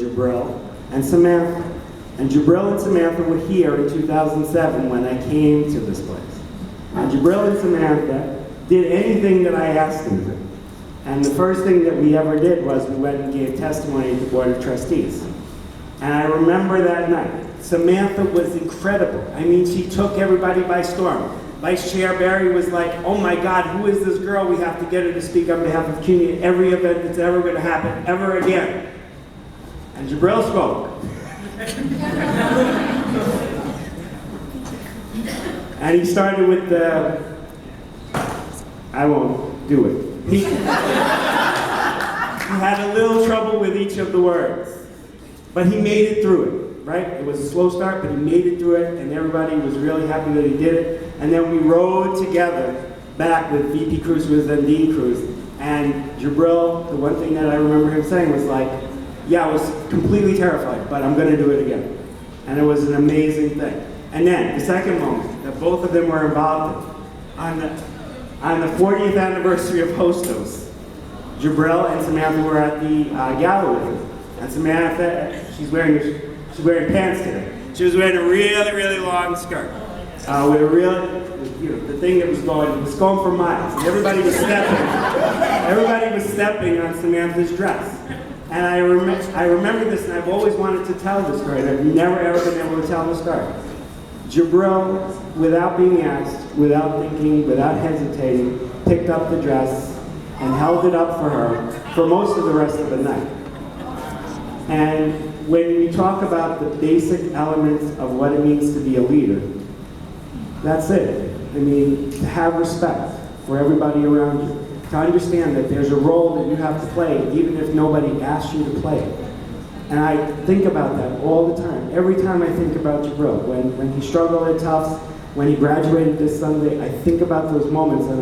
Jabril and Samantha. And Jabril and Samantha were here in 2007 when I came to this place. And Jabril and Samantha did anything that I asked them to. And the first thing that we ever did was we went and gave testimony at the Board of Trustees. And I remember that night, Samantha was incredible. I mean, she took everybody by storm. Vice Chair Barry was like, oh my God, who is this girl? We have to get her to speak on behalf of CUNY at every event that's ever going to happen, ever again. And Jabril spoke. And he started with the, I won't do it. He had a little trouble with each of the words, but he made it through it, right? It was a slow start, but he made it through it, and everybody was really happy that he did it. And then we rode together back with VP Cruz, who was then Dean Cruz, and Jabril, the one thing that I remember him saying was like, yeah, I was completely terrified, but I'm gonna do it again. And it was an amazing thing. And then, the second moment that both of them were involved in, on the 40th anniversary of Hostos, Jabril and Samantha were at the gala with him. And Samantha, she's wearing pants today. She was wearing a really, really long skirt. With a real, the thing that was going for miles. And everybody was stepping on Samantha's dress. And I remember this, and I've always wanted to tell this story, and I've never ever been able to tell this story. Jabril, without being asked, without thinking, without hesitating, picked up the dress and held it up for her for most of the rest of the night. And when we talk about the basic elements of what it means to be a leader, that's it. I mean, to have respect for everybody around you. To understand that there's a role that you have to play, even if nobody asks you to play it. And I think about that all the time. Every time I think about Jabril, when he struggled at Tufts, when he graduated this Sunday, I think about those moments, and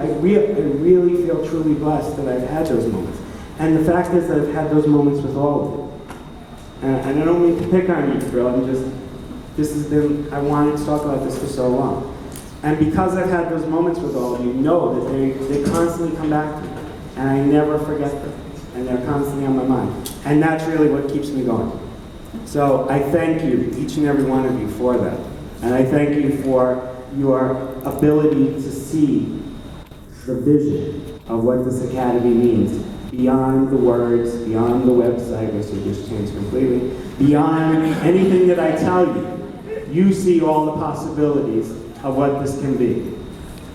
I really feel truly blessed that I've had those moments. And the fact is that I've had those moments with all of you. And I don't mean to pick on you, Jabril, I wanted to talk about this for so long. And because I've had those moments with all of you, know that they constantly come back to me. And I never forget them. And they're constantly on my mind. And that's really what keeps me going. So I thank you, each and every one of you, for that. And I thank you for your ability to see the vision of what this academy means, beyond the words, beyond the website, which we just changed completely, beyond anything that I tell you. You see all the possibilities of what this can be.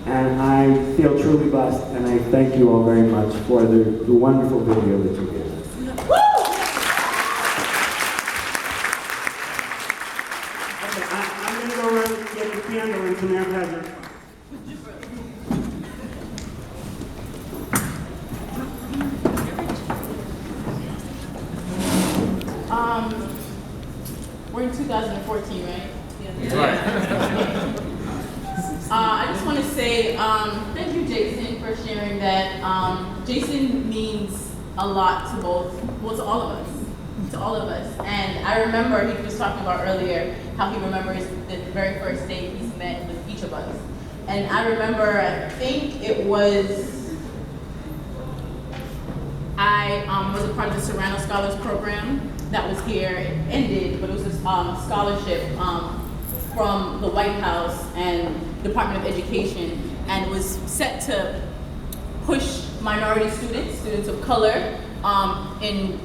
And I feel truly blessed, and I thank you all very much for the wonderful video that you gave us. Okay, I'm going to go around and get the candle and Samantha has it. We're in 2014, right? Right. I just want to say thank you, Jason, for sharing that. Jason means a lot to to all of us. And I remember he was talking about earlier how he remembers the very first day he's met with each of us. And I remember, I think it was, I was a part of the Serrano Scholars Program that was here. It ended, but it was a scholarship from the White House and Department of Education, and it was set to push minority students of color, in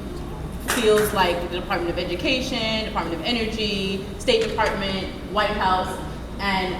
fields like the Department of Education, Department of Energy, State Department, White House, and